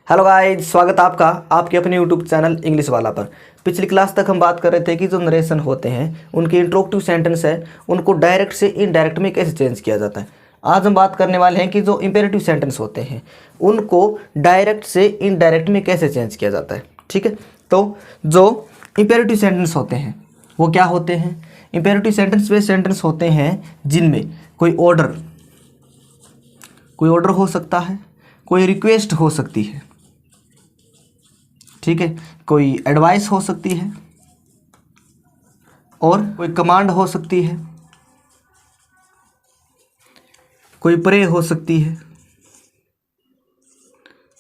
Hello guys, स्वागत आपका आपके अपने यूट्यूब चैनल इंग्लिश वाला पर। पिछली क्लास तक हम बात कर रहे थे कि जो नरेशन होते हैं उनके इंट्रोगेटिव सेंटेंस है उनको डायरेक्ट से इनडायरेक्ट में कैसे चेंज किया जाता है। आज हम बात करने वाले हैं कि जो इंपेरेटिव सेंटेंस होते हैं उनको डायरेक्ट से इनडायरेक्ट में कैसे चेंज किया जाता है। ठीक है, तो जो इंपेरेटिव सेंटेंस होते हैं वो क्या होते हैं? इंपेरेटिव सेंटेंस वे सेंटेंस होते हैं जिनमें कोई ऑर्डर हो सकता है, कोई रिक्वेस्ट हो सकती है, ठीक है, कोई एडवाइस हो सकती है और कोई कमांड हो सकती है, कोई प्रे हो सकती है,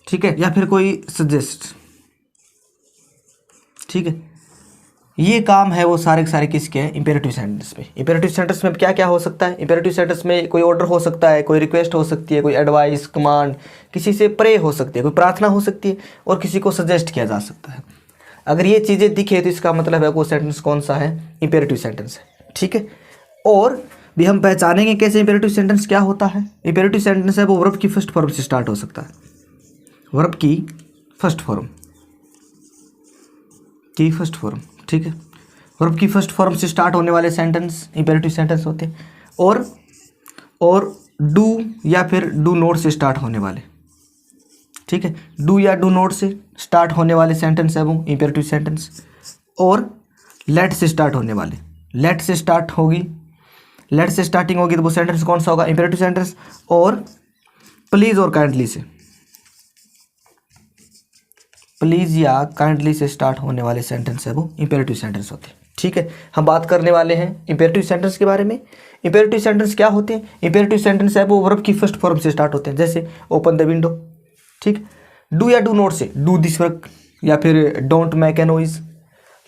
ठीक है, या फिर कोई सजेस्ट। ठीक है, ये काम है वो सारे के सारे किसके हैं? इंपेरेटिव सेंटेंस में। इंपेरेटिव सेंटेंस में क्या क्या हो सकता है? इंपेरेटिव सेंटेंस में कोई ऑर्डर हो सकता है, कोई रिक्वेस्ट हो सकती है, कोई एडवाइस, कमांड, किसी से प्रे हो सकती है, कोई प्रार्थना हो सकती है और किसी को सजेस्ट किया जा सकता है। अगर ये चीज़ें दिखे तो इसका मतलब है वो सेंटेंस कौन सा है? इंपेरेटिव सेंटेंस है। ठीक है, और भी हम पहचानेंगे कैसे इंपेरेटिव सेंटेंस क्या होता है। इंपेरेटिव सेंटेंस है वो वर्ब की फर्स्ट फॉर्म से स्टार्ट हो सकता है। वर्ब की फर्स्ट फॉर्म ठीक है, वर्ब की फर्स्ट फॉर्म से स्टार्ट होने वाले सेंटेंस इंपेरेटिव सेंटेंस होते हैं और डू या फिर डू नॉट से स्टार्ट होने वाले, ठीक है, डू या डू नॉट से स्टार्ट होने वाले सेंटेंस है वो इंपेरेटिव सेंटेंस। और लेट से स्टार्ट होने वाले, लेट से स्टार्टिंग होगी तो वो सेंटेंस कौन सा होगा? Imperative sentence. और प्लीज और काइंडली से, प्लीज या काइंडली से स्टार्ट होने वाले सेंटेंस है वो इंपेरेटिव सेंटेंस होते हैं। ठीक है, हम बात करने वाले हैं इंपेरेटिव सेंटेंस के बारे में। इंपेरेटिव सेंटेंस क्या होते हैं? इंपेरेटिव सेंटेंस है वो वर्ब की फर्स्ट फॉर्म से स्टार्ट होते हैं, जैसे ओपन द विंडो। ठीक, डू या do not say do this work, या फिर don't make a noise.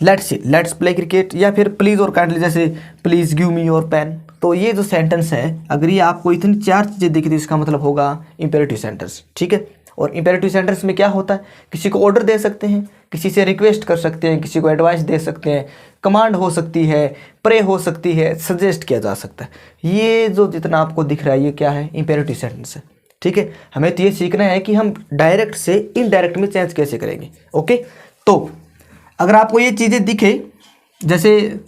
Let's say let's play cricket, या फिर प्लीज और काइंडली जैसे please give me your pen. तो ये जो सेंटेंस है अगर ये आपको इतनी चार चीज़ें दिखी तो इसका मतलब होगा इंपेरेटिव सेंटेंस। ठीक है, और इंपेरेटिव सेंटेंस में क्या होता है? किसी को ऑर्डर दे सकते हैं, किसी से रिक्वेस्ट कर सकते हैं, किसी को एडवाइस दे सकते हैं, कमांड हो सकती है, प्रे हो सकती है, सजेस्ट किया जा सकता है। ये जो जितना आपको दिख रहा है ये क्या है? इंपेरेटिव सेंटेंस है। ठीक है, हमें तो ये सीखना है कि हम डायरेक्ट से इनडायरेक्ट में चेंज कैसे करेंगे। ओके, तो अगर आपको ये चीज़ें दिखे, जैसे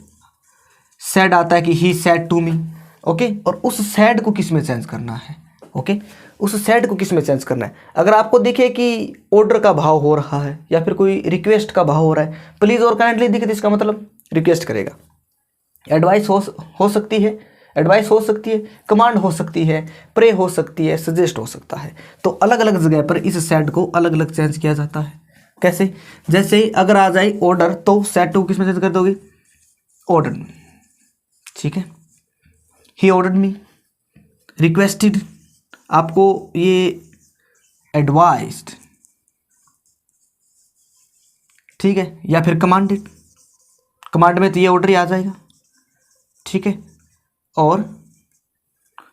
सैड आता है कि ही सैड टू मी, ओके, और उस सैड को किस में चेंज करना है? ओके, उस सैड को किस में चेंज करना है? अगर आपको दिखे कि ऑर्डर का भाव हो रहा है या फिर कोई रिक्वेस्ट का भाव हो रहा है, प्लीज और काइंडली दिखे तो इसका मतलब रिक्वेस्ट करेगा। एडवाइस हो सकती है, कमांड हो सकती है, प्रे हो सकती है, सजेस्ट हो सकता है। तो अलग अलग जगह पर इस सैड को अलग अलग चेंज किया जाता है। कैसे? जैसे अगर आ जाए ऑर्डर तो सैड टू किस में चेंज कर दोगे? ऑर्डर में। ठीक है, ही ऑर्डर्ड मी। रिक्वेस्टेड, आपको ये एडवाइस्ड, ठीक है, या फिर कमांडेड, कमांड में तो ये ऑर्डर ही आ जाएगा। ठीक है, और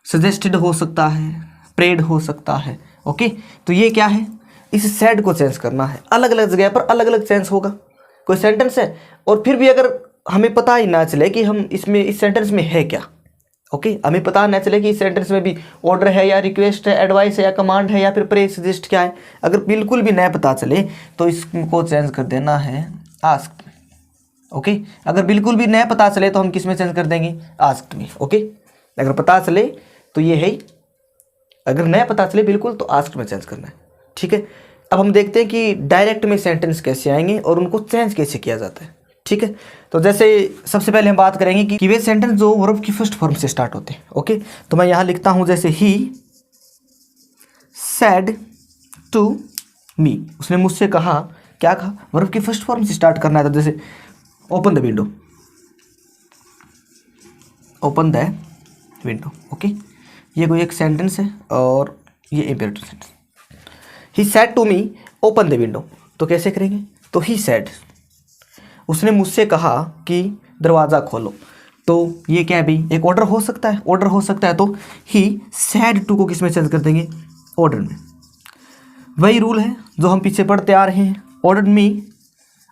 सजेस्टेड हो सकता है, प्रेड हो सकता है। ओके, तो ये क्या है? इस सैड को चेंज करना है। अलग अलग जगह पर अलग अलग चेंज होगा। कोई सेंटेंस है और फिर भी अगर हमें पता ही ना चले कि हम इसमें इस सेंटेंस में है क्या, ओके, हमें पता ना चले कि इस सेंटेंस में भी ऑर्डर है या रिक्वेस्ट है, एडवाइस है या कमांड है या फिर प्रे सजेस्ट क्या है, अगर बिल्कुल भी नहीं पता चले तो इसको चेंज कर देना है आस्क्ड। ओके, अगर बिल्कुल भी नहीं पता चले तो हम किस में चेंज कर देंगे? आस्क्ड में। ओके, अगर पता चले तो ये है, अगर नहीं पता चले बिल्कुल तो आस्क्ड में चेंज करना है। ठीक है, अब हम देखते हैं कि डायरेक्ट में सेंटेंस कैसे आएंगे और उनको चेंज कैसे किया जाता है। ठीक है, तो जैसे सबसे पहले हम बात करेंगे कि वे सेंटेंस जो वर्ब की फर्स्ट फॉर्म से स्टार्ट होते हैं। ओके, तो मैं यहां लिखता हूं जैसे ही सैड टू मी, उसने मुझसे कहा। क्या कहा? वर्ब की फर्स्ट फॉर्म से स्टार्ट करना है। तो जैसे open the window, open the window. Okay, ये कोई एक सेंटेंस है और ये imperative sentence. He said to me open the window, तो कैसे करेंगे? तो ही सैड, उसने मुझसे कहा कि दरवाज़ा खोलो। तो ये क्या है भाई? एक ऑर्डर हो सकता है, तो ही सैड टू को किस में चेंज कर देंगे? ऑर्डर में। वही रूल है जो हम पीछे पढ़ते आ रहे हैं, ऑर्डर्ड मी।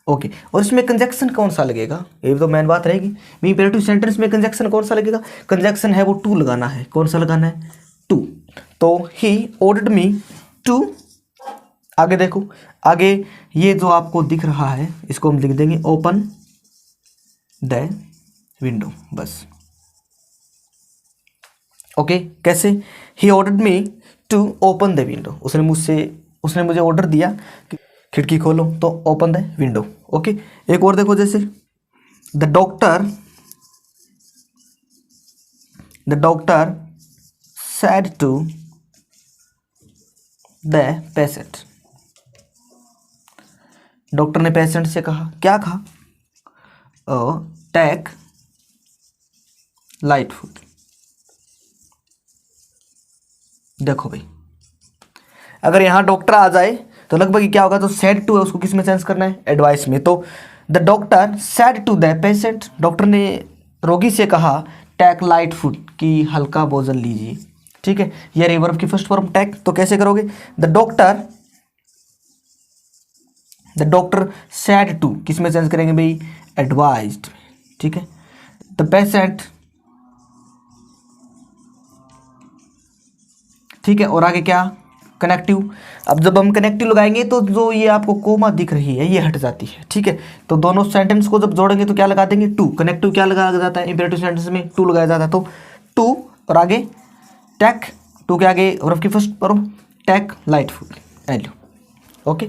ओके, और इसमें कंजक्शन कौन सा लगेगा? ये तो मेन बात रहेगी। इंपेरेटिव सेंटेंस में कंजक्शन कौन सा लगेगा? कंजक्शन है वो टू लगाना है। कौन सा लगाना है? टू। तो ही ऑर्डर्ड मी टू आगे देखो, आगे ये जो आपको दिख रहा है इसको हम लिख देंगे ओपन द विंडो, बस। ओके, कैसे? He ordered me to open the window, उसने मुझे ऑर्डर दिया कि खिड़की खोलो, तो ओपन द विंडो। ओके, एक और देखो, जैसे the doctor said to the patient, doctor ने पेशेंट से कहा, क्या कहा? Take light food. देखो भाई, अगर यहाँ डॉक्टर आ जाए तो लगभग क्या होगा, तो सेड टू है, उसको किस में चेंज करना है? एडवाइस में। तो the doctor said to the patient, doctor ने रोगी से कहा टेक लाइट फूड, कि हल्का भोजन लीजिए। ठीक है, यह रिवर्ब की फर्स्ट फॉर्म टेक। तो कैसे करोगे? द डॉक्टर सेड टू, किस में चेंज करेंगे भाई? एडवाइज्ड। ठीक है, द पेशेंट, ठीक है, और आगे क्या? कनेक्टिव। अब जब हम कनेक्टिव लगाएंगे तो जो ये आपको कोमा दिख रही है ये हट जाती है। ठीक है, तो दोनों सेंटेंस को जब जोड़ेंगे तो क्या लगा देंगे? टू। कनेक्टिव क्या लगाया जाता है? इंपेरेटिव सेंटेंस में टू लगाया जाता है। तो टू और आगे टेक, टू के आगे वर्ब की first form take light food, L. Okay,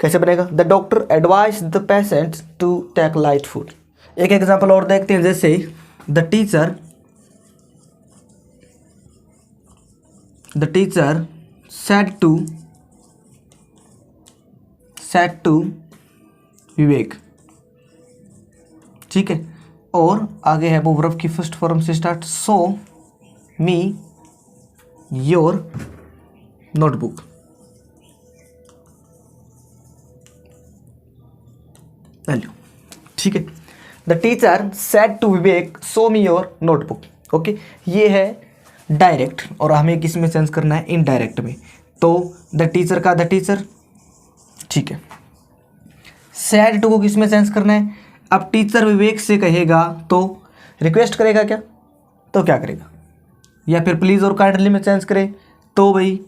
कैसे बनेगा? The doctor advise the patient to take light food. एक एग्जाम्पल और देखते हैं, जैसे the teacher said to Vivek. ठीक है, और आगे है वो वर्ब की फर्स्ट फॉर्म से start, show me your notebook. ठीक है, the teacher said to Vivek show me your notebook. Okay, ये है डायरेक्ट और हमें किस में चेंज करना है? इनडायरेक्ट में। तो द टीचर का द टीचर, ठीक है, सैड टू को किस में चेंज करना है? अब टीचर विवेक से कहेगा तो रिक्वेस्ट करेगा क्या? तो क्या करेगा? या फिर प्लीज़ और काइंडली में चेंज करे तो भाई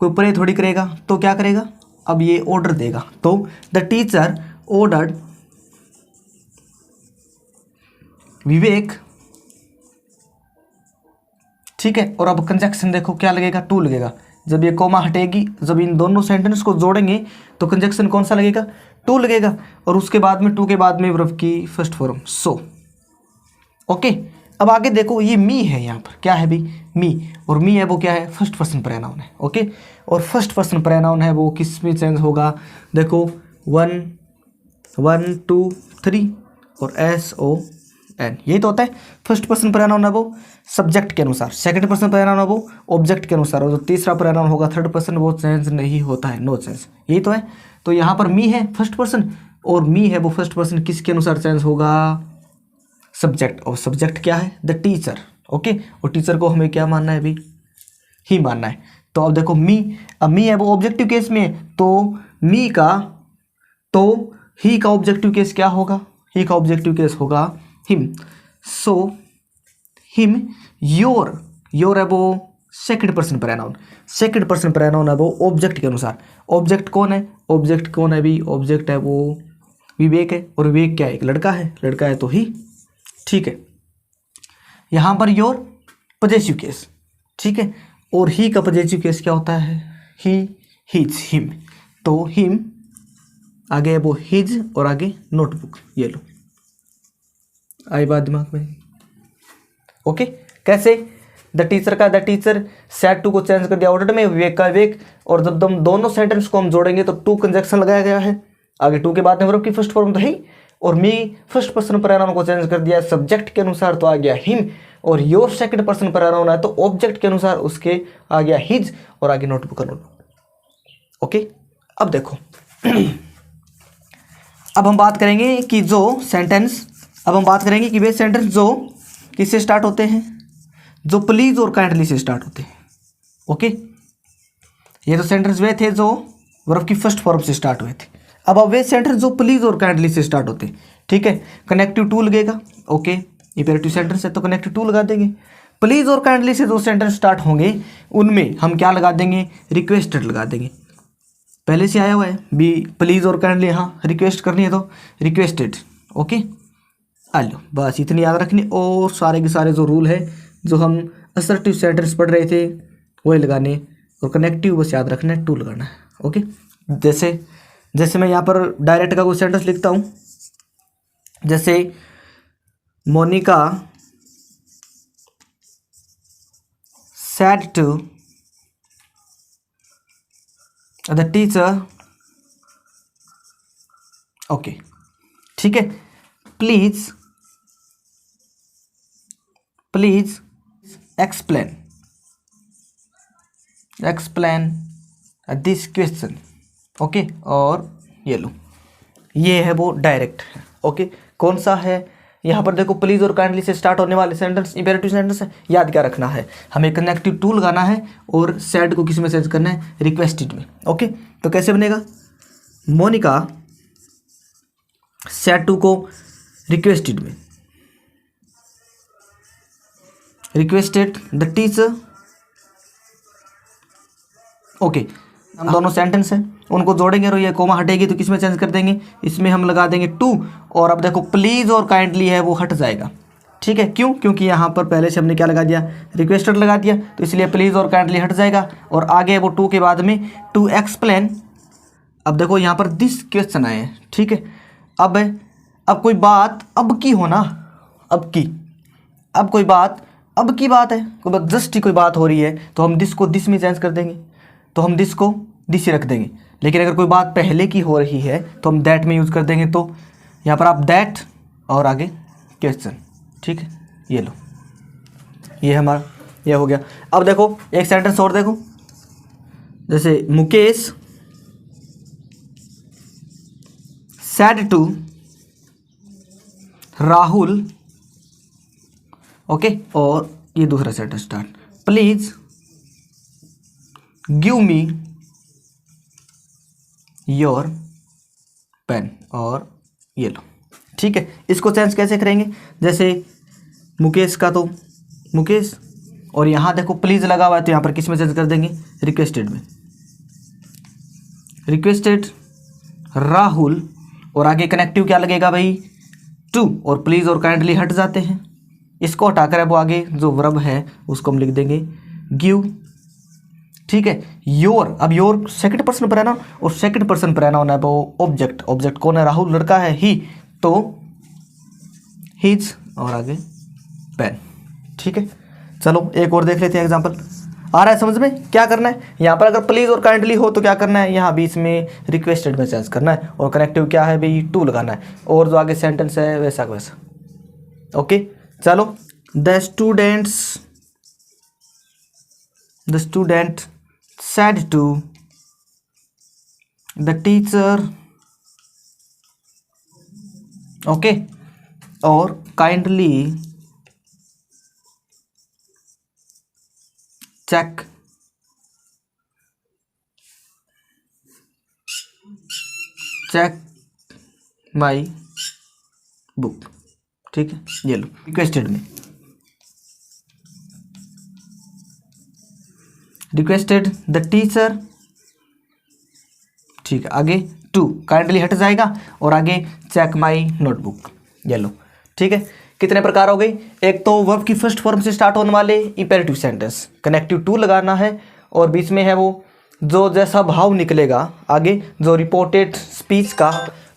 कोई प्रे थोड़ी करेगा, तो क्या करेगा? अब ये ऑर्डर देगा। तो द टीचर ऑर्डर्ड विवेक। ठीक है, और अब कंजक्शन देखो क्या लगेगा? टू लगेगा। जब ये कोमा हटेगी, जब इन दोनों सेंटेंस को जोड़ेंगे तो कंजक्शन कौन सा लगेगा? टू लगेगा। और उसके बाद में टू के बाद में वर्ब की फर्स्ट फॉर्म सो। ओके, अब आगे देखो, ये मी है, यहाँ पर क्या है भाई? मी। और मी है वो क्या है? फर्स्ट पर्सन प्रोनाउन है। ओके, और फर्स्ट पर्सन प्रोनाउन है वो किस में चेंज होगा? देखो 1 2 3 और SON, यही तो होता है। फर्स्ट पर्सन प्रोनाउन है वो सब्जेक्ट के अनुसार, सेकंड पर्सन प्रोनाउन है वो ऑब्जेक्ट के अनुसार, और जो तीसरा प्रोनाउन होगा थर्ड पर्सन वो चेंज नहीं होता है, नो चेंज। यही तो है। तो यहाँ पर मी है फर्स्ट पर्सन और मी है वो फर्स्ट पर्सन, किसके अनुसार चेंज होगा? सब्जेक्ट। और सब्जेक्ट क्या है? The teacher. ओके, और टीचर को हमें क्या मानना है भाई? ही मानना है। तो अब देखो मी, अब मी है वो ऑब्जेक्टिव केस में, तो मी का, तो ही का ऑब्जेक्टिव केस क्या होगा? ही का ऑब्जेक्टिव केस होगा हिम। सो हिम योर है वो second person pronoun, second person pronoun है वो ऑब्जेक्ट के अनुसार। ऑब्जेक्ट कौन है? ऑब्जेक्ट कौन है भी? ऑब्जेक्ट है वो विवेक है, और विवेक क्या है? एक लड़का है, लड़का है तो ही। ठीक है, यहाँ पर योर पजेसिव केस। ठीक है, और ही का पजेसिव केस क्या होता है? ही, हिज, हिम। तो हिम आगे है वो हिज और आगे नोटबुक। ये लो, आई बात दिमाग में? ओके, कैसे? द टीचर का द टीचर, सेड टू को चेंज कर दिया ऑर्डर में, विवेक का विवेक, और जब हम दोनों सेंटेंस को हम जोड़ेंगे तो टू कंजक्शन लगाया गया है। आगे टू के बाद में वर्ब की फर्स्ट फॉर्म तो है, और मी फर्स्ट पर्सन प्रोनाउन को चेंज कर दिया सब्जेक्ट के अनुसार, तो आ गया हिम। और योर सेकंड पर्सन प्रोनाउन है तो ऑब्जेक्ट के अनुसार उसके आ गया हिज, और आगे नोटबुक का नोटबुक। ओके, अब देखो अब हम बात करेंगे कि जो सेंटेंस, अब हम बात करेंगे कि वे सेंटेंस जो किससे स्टार्ट होते हैं? जो प्लीज और काइंडली से स्टार्ट होते हैं। ओके, ये तो सेंटेंस वे थे जो वर्ब की फर्स्ट फॉर्म से स्टार्ट हुए थे। अब वे सेंटेंस जो प्लीज और काइंडली से स्टार्ट होते हैं। ठीक है, कनेक्टिव टू लगेगा। ओके, इंपेरेटिव सेंटेंस है तो कनेक्टिव टू लगा देंगे। प्लीज और काइंडली से जो सेंटेंस स्टार्ट होंगे उनमें हम क्या लगा देंगे? रिक्वेस्टेड लगा देंगे। पहले से आया हुआ है बी प्लीज़ और काइंडली, हाँ रिक्वेस्ट करनी है तो रिक्वेस्टेड। ओके आ लो, बस इतनी याद रखनी। और सारे के सारे जो रूल है जो हम असर्टिव सेंटेंस पढ़ रहे थे वही लगाने, और कनेक्टिव बस याद रखना है, टू लगाना है। ओके जैसे जैसे मैं यहाँ पर डायरेक्ट का कोई सेंटेंस लिखता हूँ, जैसे Monica said to the teacher, okay ठीक है, please explain this question. Okay और ये लो, ये है वो डायरेक्ट है। ओके कौन सा है, यहाँ पर देखो प्लीज़ और काइंडली से स्टार्ट होने वाले सेंटेंस इंपेरेटिव सेंटेंस है। याद क्या रखना है, हमें कनेक्टिव टू लगाना है और सैड को किस में चेंज करना है, रिक्वेस्टेड में। ओके तो कैसे बनेगा, मोनिका सैड टू को रिक्वेस्टेड में, रिक्वेस्टेड द टीचर। ओके हम दोनों सेंटेंस हैं उनको जोड़ेंगे और ये कोमा हटेगी तो किस में चेंज कर देंगे, इसमें हम लगा देंगे टू। और अब देखो प्लीज़ और काइंडली है वो हट जाएगा। ठीक है क्यों, क्योंकि यहाँ पर पहले से हमने क्या लगा दिया, रिक्वेस्टेड लगा दिया, तो इसलिए प्लीज़ और काइंडली हट जाएगा। और आगे वो टू के बाद में टू एक्सप्लेन। अब देखो यहाँ पर दिस क्वेश्चन आए हैं। ठीक है अब कोई बात अब की हो ना, अब कोई बात अब की बात है, कोई जस्ट ही कोई बात हो रही है तो हम दिस को दिस में चेंज कर देंगे, तो हम दिस को दिस ही रख देंगे। लेकिन अगर कोई बात पहले की हो रही है तो हम दैट में यूज़ कर देंगे। तो यहाँ पर आप दैट और आगे क्वेश्चन। ठीक है ये लो, ये हमारा ये हो गया। अब देखो एक सेंटेंस और देखो, जैसे Mukesh said to Rahul. Okay और ये दूसरा sentence start, please give me your pen, और ये लो। ठीक है इसको चेंज कैसे करेंगे, जैसे मुकेश का तो मुकेश, और यहाँ देखो प्लीज़ लगा हुआ है तो यहाँ पर किस में चेंज कर देंगे, रिक्वेस्टेड में, रिक्वेस्टेड राहुल। और आगे कनेक्टिव क्या लगेगा भाई, टू, और प्लीज़ और काइंडली हट जाते हैं, इसको हटाकर अब आगे जो वर्ब है उसको हम लिख देंगे गिव। ठीक है योर, अब योर सेकंड पर्सन पर है ना, और सेकंड पर्सन पर है ना होना है वो ऑब्जेक्ट, ऑब्जेक्ट कौन है, राहुल लड़का है, ही, तो हिज और आगे पेन। ठीक है चलो एक और देख लेते हैं एग्जांपल, आ रहा है समझ में क्या करना है। यहाँ पर अगर प्लीज और काइंडली हो तो क्या करना है, यहाँ बीच में रिक्वेस्टेड में चेंज करना है, और कनेक्टिव क्या है भाई, टू लगाना है, और जो आगे सेंटेंस है वैसा का वैसा। ओके चलो, the student said to the teacher, okay, और kindly check my book। ठीक है ये लो रिक्वेस्टेड में, रिक्वेस्टेड द टीचर। ठीक है आगे टू काइंडली हट जाएगा, और आगे चेक माई नोटबुक, ये लो। ठीक है कितने प्रकार हो गए, एक तो वर्ब की फर्स्ट फॉर्म से स्टार्ट होने वाले इंपेरेटिव सेंटेंस, कनेक्टिव टू लगाना है, और बीच में है वो जो जैसा भाव निकलेगा आगे जो रिपोर्टेड स्पीच का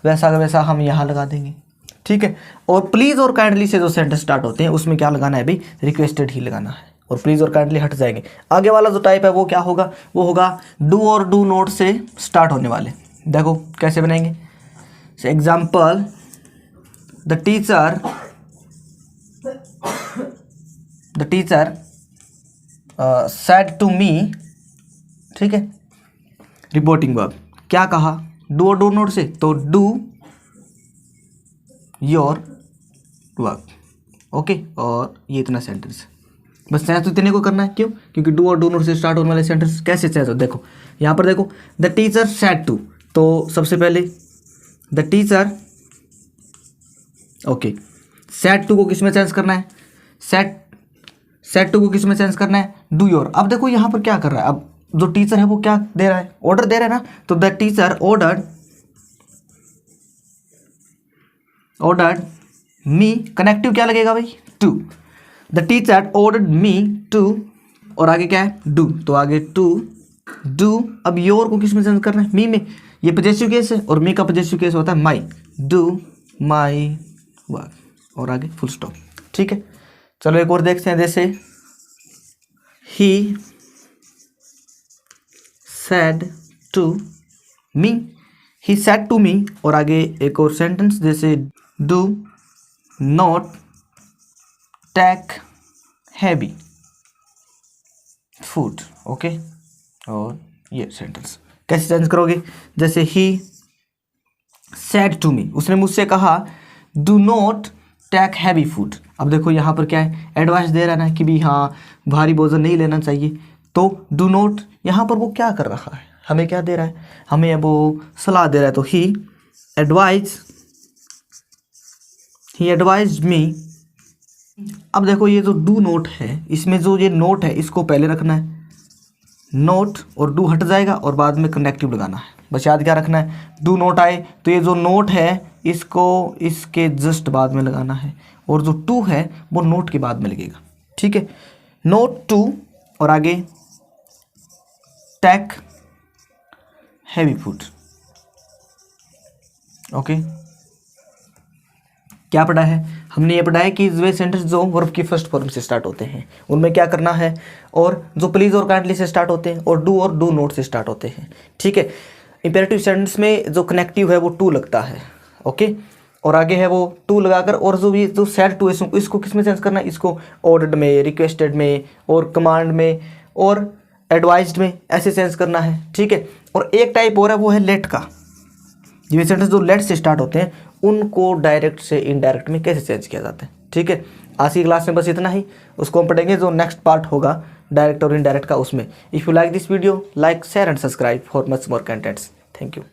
वैसा का वैसा हम यहाँ लगा देंगे। ठीक है और प्लीज़ और काइंडली से जो सेंटेंस स्टार्ट होते हैं उसमें क्या लगाना है भाई, रिक्वेस्टेड ही लगाना है, और प्लीज़ और काइंडली हट जाएंगे। आगे वाला जो टाइप है वो क्या होगा, वो होगा डू और डू नॉट से स्टार्ट होने वाले। देखो कैसे बनाएंगे, example the teacher said to me. ठीक है रिपोर्टिंग वर्ब क्या कहा, डू और डू नॉट से, तो डू योर वर्क। ओके और ये इतना सेंटेंस है, बस चेंज तो इतने को करना है। क्यों, क्योंकि डू और डू नॉट से स्टार्ट होने वाले सेंटेंस कैसे चेंज हो, देखो यहाँ पर देखो द टीचर सेड टू, तो सबसे पहले the teacher, okay said to को किस में चेंज करना है, सेड टू को किस में चेंज करना है, डू योर। अब देखो यहाँ पर क्या कर रहा है, अब जो टीचर है वो क्या दे रहा है, ऑर्डर दे रहा है ना, तो the teacher ordered me, connective क्या लगेगा भाई, to, the teacher ordered me to, और आगे क्या है, डू, तो आगे टू डू। अब योर को किस में चेंज करना है, मी में, ये पॉजेसिव केस है और मी का पॉजेसिव केस होता है माई, डू माई वर्क, और आगे फुल स्टॉप। ठीक है, चलो एक और देखते हैं, जैसे ही said to me, he said to me, और आगे एक और सेंटेंस जैसे do not take heavy food, okay, और ये सेंटेंस कैसे चेंज करोगे, जैसे he said to me, उसने मुझसे कहा do not take heavy food। अब देखो यहाँ पर क्या है, एडवाइस दे रहा है ना कि भी हाँ भारी भोजन नहीं लेना चाहिए, तो डू नॉट यहाँ पर वो क्या कर रहा है, हमें क्या दे रहा है, हमें वो सलाह दे रहा है, तो ही एडवाइज मी। अब देखो ये जो डू नोट है, इसमें जो ये नोट है इसको पहले रखना है, नोट और डू हट जाएगा और बाद में कनेक्टिव लगाना है, बस याद क्या रखना है, डू नोट आए तो ये जो नोट है इसको इसके जस्ट बाद में लगाना है, और जो टू है वो नोट के बाद में लगेगा। ठीक है, नोट टू, और आगे टेक हैवी फूड। ओके, क्या पढ़ा है हमने, ये पढ़ा है कि वे सेंटेंस जो वर्ब की फर्स्ट फॉर्म से स्टार्ट होते हैं उनमें क्या करना है, और जो प्लीज और काइंडली से स्टार्ट होते हैं, और डू नोट से स्टार्ट होते हैं। ठीक है, इंपेरेटिव सेंटेंस में जो कनेक्टिव है वो टू लगता है, ओके, और आगे है वो टू लगाकर, और जो सेड टू है इसको किस में चेंज करना है, इसको ऑर्डर्ड में, रिक्वेस्टेड में, और कमांड में, और एडवाइज्ड में, ऐसे चेंज करना है। ठीक है, और एक टाइप और है वो है लेट का, ये सेंटेंस जो लेट से स्टार्ट होते हैं उनको डायरेक्ट से इनडायरेक्ट में कैसे चेंज किया जाता है। ठीक है, आज की क्लास में बस इतना ही, उसको हम पढ़ेंगे जो नेक्स्ट पार्ट होगा डायरेक्ट और इनडायरेक्ट का, उसमें। If you like this video, like share and subscribe for much more contents. Thank you.